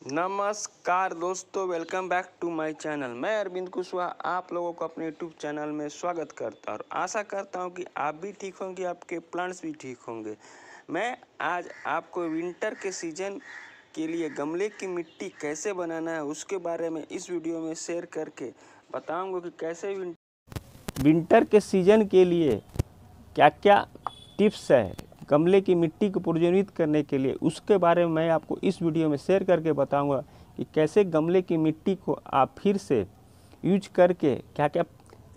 नमस्कार दोस्तों, welcome back to my channel. मैं अरविंद कुशवाहा आप लोगों को अपने यूट्यूब चैनल में स्वागत करता हूं और आशा करता हूं कि आप भी ठीक होंगे, आपके प्लांट्स भी ठीक होंगे। मैं आज आपको विंटर के सीजन के लिए गमले की मिट्टी कैसे बनाना है उसके बारे में इस वीडियो में शेयर करके बताऊँगा कि कैसे विंटर के सीजन के लिए क्या क्या टिप्स है गमले की मिट्टी को पुनर्जीवित करने के लिए, उसके बारे में मैं आपको इस वीडियो में शेयर करके बताऊंगा कि कैसे गमले की मिट्टी को आप फिर से यूज करके क्या क्या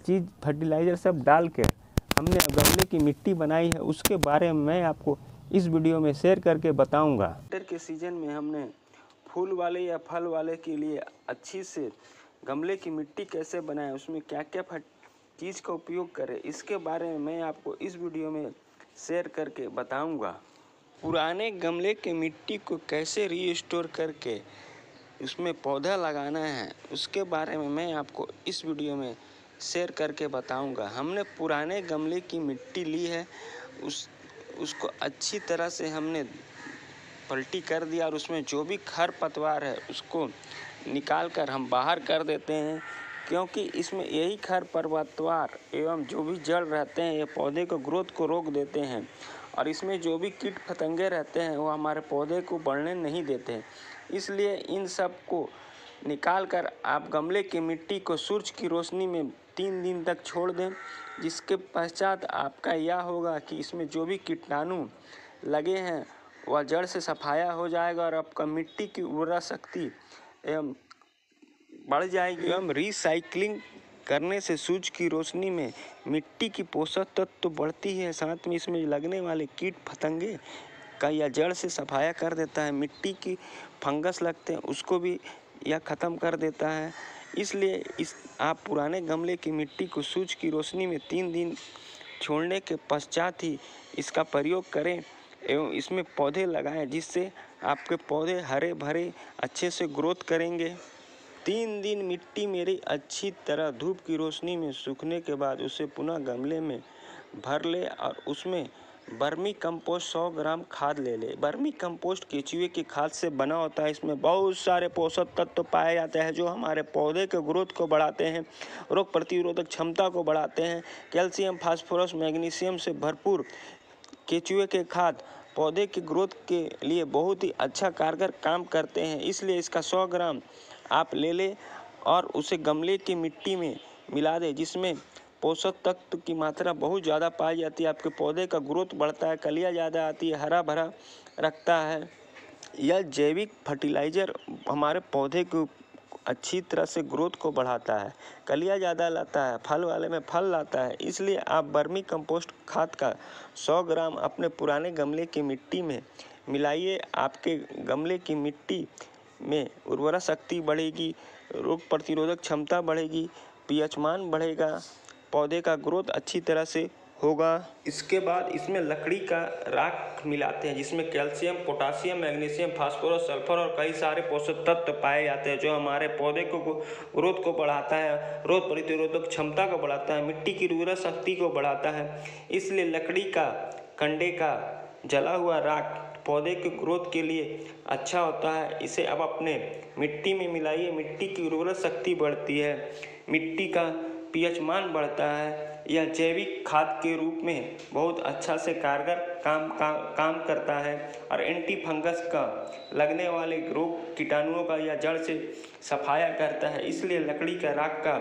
चीज़ फर्टिलाइज़र सब डाल के हमने गमले की मिट्टी बनाई है, उसके बारे में मैं आपको इस वीडियो में शेयर करके बताऊंगा। विंटर के सीजन में हमने फूल वाले या फल वाले के लिए अच्छी से गमले की मिट्टी कैसे बनाएं, उसमें क्या क्या चीज़ का उपयोग करें, इसके बारे में मैं आपको इस वीडियो में शेयर करके बताऊंगा। पुराने गमले के मिट्टी को कैसे रीस्टोर करके उसमें पौधा लगाना है उसके बारे में मैं आपको इस वीडियो में शेयर करके बताऊंगा। हमने पुराने गमले की मिट्टी ली है, उसको अच्छी तरह से हमने पलटी कर दिया और उसमें जो भी खरपतवार है उसको निकाल कर हम बाहर कर देते हैं, क्योंकि इसमें यही खरपतवार एवं जो भी जड़ रहते हैं ये पौधे को ग्रोथ को रोक देते हैं और इसमें जो भी कीट फतंगे रहते हैं वो हमारे पौधे को बढ़ने नहीं देते हैं। इसलिए इन सब को निकाल कर आप गमले की मिट्टी को सूरज की रोशनी में 3 दिन तक छोड़ दें, जिसके पश्चात आपका यह होगा कि इसमें जो भी कीटाणु लगे हैं वह जड़ से सफाया हो जाएगा और आपका मिट्टी की उर्वरा शक्ति एवं बढ़ जाएगी। एवं रिसाइकलिंग करने से सूरज की रोशनी में मिट्टी की पोषक तत्व तो बढ़ती है, साथ में इसमें लगने वाले कीट फतंगे का यह जड़ से सफाया कर देता है। मिट्टी की फंगस लगते हैं उसको भी यह ख़त्म कर देता है। इसलिए आप पुराने गमले की मिट्टी को सूरज की रोशनी में 3 दिन छोड़ने के पश्चात ही इसका प्रयोग करें एवं इसमें पौधे लगाएं, जिससे आपके पौधे हरे भरे अच्छे से ग्रोथ करेंगे। 3 दिन मिट्टी मेरी अच्छी तरह धूप की रोशनी में सूखने के बाद उसे पुनः गमले में भर ले और उसमें वर्मी कंपोस्ट 100 ग्राम खाद ले ले। वर्मी कंपोस्ट केचुए की खाद से बना होता है। इसमें बहुत सारे पोषक तत्व पाए जाते हैं जो हमारे पौधे के ग्रोथ को बढ़ाते हैं, रोग प्रतिरोधक क्षमता को बढ़ाते हैं। कैल्शियम, फास्फोरस, मैग्नीशियम से भरपूर केचुए के खाद पौधे की ग्रोथ के लिए बहुत ही अच्छा कारगर काम करते हैं। इसलिए इसका 100 ग्राम आप ले लें और उसे गमले की मिट्टी में मिला दें, जिसमें पोषक तत्व की मात्रा बहुत ज़्यादा पाई जाती है। आपके पौधे का ग्रोथ बढ़ता है, कलियाँ ज़्यादा आती है, हरा भरा रखता है। यह जैविक फर्टिलाइज़र हमारे पौधे को अच्छी तरह से ग्रोथ को बढ़ाता है, कलियाँ ज़्यादा लाता है, फल वाले में फल लाता है। इसलिए आप वर्मी कंपोस्ट खाद का 100 ग्राम अपने पुराने गमले की मिट्टी में मिलाइए। आपके गमले की मिट्टी में उर्वरा शक्ति बढ़ेगी, रोग प्रतिरोधक क्षमता बढ़ेगी, पीएच मान बढ़ेगा, पौधे का ग्रोथ अच्छी तरह से होगा। इसके बाद इसमें लकड़ी का राख मिलाते हैं, जिसमें calcium, potassium, magnesium, phosphorus, sulphur और कई सारे पोषक तत्व पाए जाते हैं जो हमारे पौधे को ग्रोथ को बढ़ाता है, रोग प्रतिरोधक क्षमता को बढ़ाता है, मिट्टी की उर्वरा शक्ति को बढ़ाता है। इसलिए लकड़ी का कंडे का जला हुआ राख पौधे के ग्रोथ के लिए अच्छा होता है। इसे अब अपने मिट्टी में मिलाइए, मिट्टी की उर्वरा शक्ति बढ़ती है, मिट्टी का पीएच मान बढ़ता है। यह जैविक खाद के रूप में बहुत अच्छा से कारगर काम करता है और एंटी फंगस का लगने वाले रोग कीटाणुओं का यह जड़ से सफाया करता है। इसलिए लकड़ी का राख का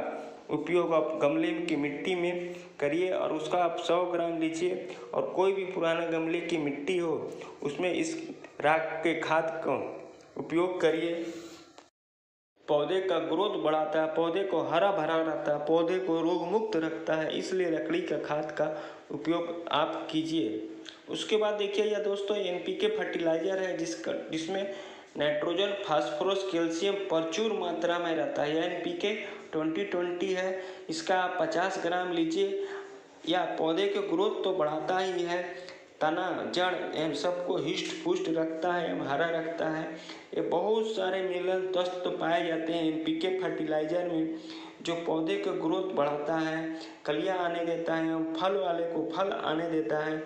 उपयोग आप गमले की मिट्टी में करिए और उसका आप 100 ग्राम लीजिए और कोई भी पुराना गमले की मिट्टी हो उसमें इस राख के खाद का उपयोग करिए। पौधे का ग्रोथ बढ़ाता है, पौधे को हरा भरा रखता है, पौधे को रोग मुक्त रखता है। इसलिए लकड़ी का खाद का उपयोग आप कीजिए। उसके बाद देखिए यह दोस्तों एनपीके फर्टिलाइज़र है जिसमें नाइट्रोजन, फास्फोरस, कैल्शियम प्रचुर मात्रा में रहता है। यह एनपीके 2020 है। इसका आप 50 ग्राम लीजिए। यह पौधे के ग्रोथ तो बढ़ाता ही है, तना, जड़ एवं सबको हिष्ट पुष्ट रखता है एवं हरा रखता है। ये बहुत सारे मिनरल तत्व पाए जाते हैं एनपीके फर्टिलाइज़र में, जो पौधे का ग्रोथ बढ़ाता है, कलियाँ आने देता है एवं फल वाले को फल आने देता है।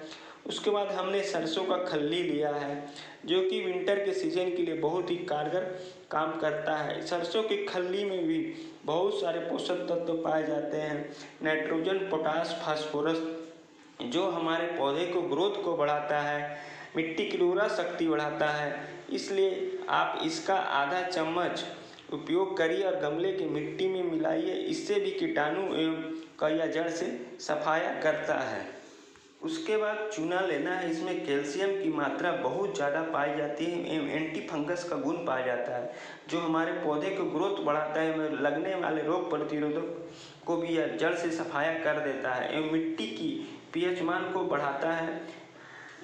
उसके बाद हमने सरसों का खल्ली लिया है, जो कि विंटर के सीजन के लिए बहुत ही कारगर काम करता है। सरसों की खल्ली में भी बहुत सारे पोषक तत्व पाए जाते हैं, नाइट्रोजन, पोटास, फास्फोरस, जो हमारे पौधे को ग्रोथ को बढ़ाता है, मिट्टी की उर्वरा शक्ति बढ़ाता है। इसलिए आप इसका आधा चम्मच उपयोग करिए और गमले की मिट्टी में मिलाइए। इससे भी कीटाणु एवं कई जड़ से सफाया करता है। उसके बाद चूना लेना है। इसमें कैल्शियम की मात्रा बहुत ज़्यादा पाई जाती है एवं एंटी फंगस का गुण पाया जाता है, जो हमारे पौधे को ग्रोथ बढ़ाता है, लगने वाले रोग प्रतिरोधक को भी यह जड़ से सफाया कर देता है एवं मिट्टी की पीएच मान को बढ़ाता है।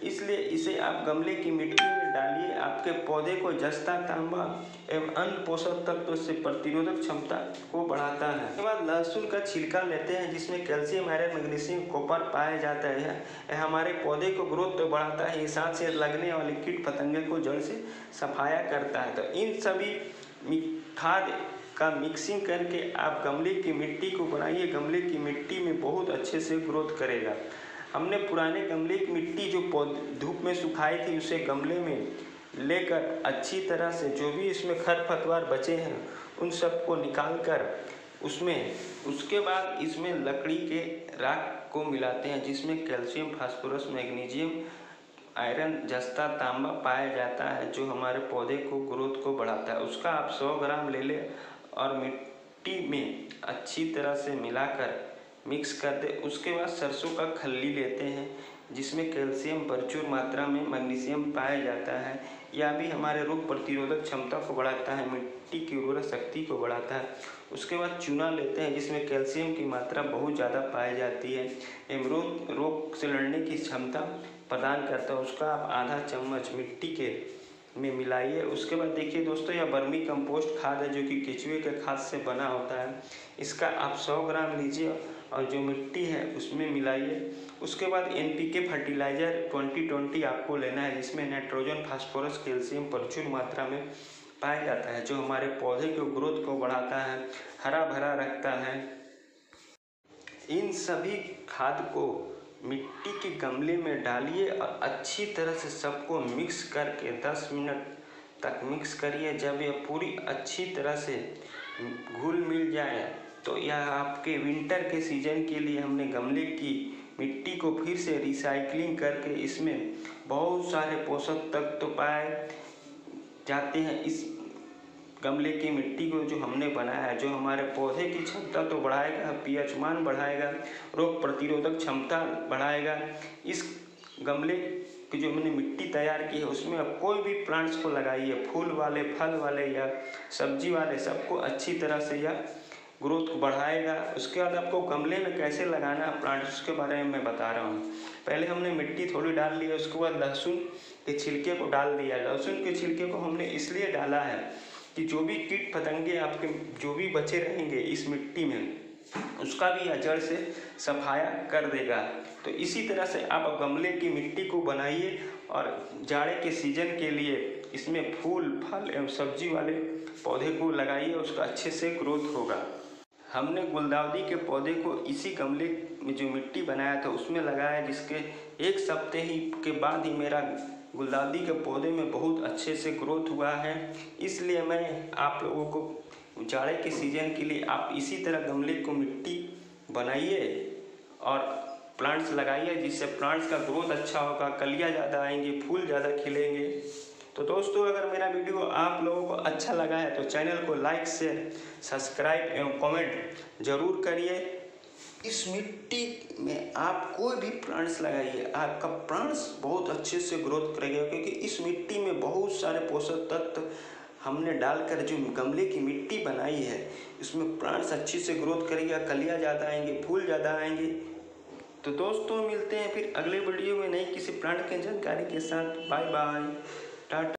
इसलिए इसे आप गमले की मिट्टी में डालिए। आपके पौधे को जस्ता, तांबा एवं अन्य पोषक तत्व से प्रतिरोधक क्षमता को बढ़ाता है। उसके बाद लहसुन का छिलका लेते हैं, जिसमें कैल्शियम, आयरन, मैग्नीशियम, कॉपर पाया जाता है। यह हमारे पौधे को ग्रोथ तो बढ़ाता है, ये साथ से लगने वाले कीट पतंगे को जड़ से सफाया करता है। तो इन सभी खाद का मिक्सिंग करके आप गमले की मिट्टी को बनाइए। गमले की मिट्टी में बहुत अच्छे से ग्रोथ करेगा। हमने पुराने गमले की मिट्टी जो धूप में सुखाई थी, उसे गमले में लेकर अच्छी तरह से जो भी इसमें खरपतवार बचे हैं उन सबको निकाल कर उसके बाद इसमें लकड़ी के राख को मिलाते हैं, जिसमें कैल्शियम, फास्फोरस, मैग्नीशियम, आयरन, जस्ता, तांबा पाया जाता है, जो हमारे पौधे को ग्रोथ को बढ़ाता है। उसका आप 100 ग्राम ले लें और मिट्टी में अच्छी तरह से मिलाकर मिक्स कर दे। उसके बाद सरसों का खल्ली लेते हैं, जिसमें कैल्शियम प्रचुर मात्रा में, मैग्नीशियम पाया जाता है। यह भी हमारे रोग प्रतिरोधक क्षमता को बढ़ाता है, मिट्टी की उर्वरा शक्ति को बढ़ाता है। उसके बाद चूना लेते हैं, जिसमें कैल्शियम की मात्रा बहुत ज़्यादा पाई जाती है एवं रोग से लड़ने की क्षमता प्रदान करता है। उसका आप आधा चम्मच मिट्टी के में मिलाइए। उसके बाद देखिए दोस्तों, यह वर्मी कंपोस्ट खाद है, जो कि केचुए के खाद से बना होता है। इसका आप 100 ग्राम लीजिए और जो मिट्टी है उसमें मिलाइए। उसके बाद NPK फर्टिलाइज़र 20-20 आपको लेना है, जिसमें नाइट्रोजन, फास्फोरस, कैल्शियम प्रचुर मात्रा में पाया जाता है, जो हमारे पौधे के ग्रोथ को बढ़ाता है, हरा भरा रखता है। इन सभी खाद को मिट्टी के गमले में डालिए और अच्छी तरह से सबको मिक्स करके 10 मिनट तक मिक्स करिए। जब यह पूरी अच्छी तरह से घुल मिल जाए तो यह आपके विंटर के सीजन के लिए हमने गमले की मिट्टी को फिर से रिसाइकलिंग करके इसमें बहुत सारे पोषक तत्व पाए जाते हैं। इस गमले की मिट्टी को जो हमने बनाया है, जो हमारे पौधे की क्षमता तो बढ़ाएगा, पीएच मान बढ़ाएगा, रोग प्रतिरोधक क्षमता बढ़ाएगा। इस गमले की जो हमने मिट्टी तैयार की है उसमें आप कोई भी प्लांट्स को लगाइए, फूल वाले, फल वाले या सब्जी वाले, सबको अच्छी तरह से यह ग्रोथ को बढ़ाएगा। उसके बाद आपको गमले में कैसे लगाना है प्लांट्स, उसके बारे में मैं बता रहा हूँ। पहले हमने मिट्टी थोड़ी डाल ली है, उसके बाद लहसुन के छिलके को डाल दिया। लहसुन के छिलके को हमने इसलिए डाला है कि जो भी कीट पतंगे आपके जो भी बचे रहेंगे इस मिट्टी में, उसका भी यह जड़ से सफाया कर देगा। तो इसी तरह से आप गमले की मिट्टी को बनाइए और जाड़े के सीजन के लिए इसमें फूल, फल एवं सब्जी वाले पौधे को लगाइए, उसका अच्छे से ग्रोथ होगा। हमने गुलदाउदी के पौधे को इसी गमले में जो मिट्टी बनाया था उसमें लगाया, जिसके 1 सप्ताह ही के बाद ही मेरा गुलदाउदी के पौधे में बहुत अच्छे से ग्रोथ हुआ है। इसलिए मैं आप लोगों को जाड़े के सीजन के लिए आप इसी तरह गमले को मिट्टी बनाइए और प्लांट्स लगाइए, जिससे प्लांट्स का ग्रोथ अच्छा होगा, कलियाँ ज़्यादा आएंगी, फूल ज़्यादा खिलेंगे। तो दोस्तों, अगर मेरा वीडियो आप लोगों को अच्छा लगा है तो चैनल को लाइक, शेयर, सब्सक्राइब एवं कमेंट जरूर करिए। इस मिट्टी में आप कोई भी प्लांट्स लगाइए, आपका प्लांट्स बहुत अच्छे से ग्रोथ करेगा, क्योंकि इस मिट्टी में बहुत सारे पोषक तत्व हमने डालकर जो गमले की मिट्टी बनाई है, इसमें प्लांट्स अच्छी से ग्रोथ करेगा, कलियाँ ज़्यादा आएंगे, फूल ज़्यादा आएंगे। तो दोस्तों, मिलते हैं फिर अगले वीडियो में नई किसी प्लांट की जानकारी के साथ। Bye bye, Tata.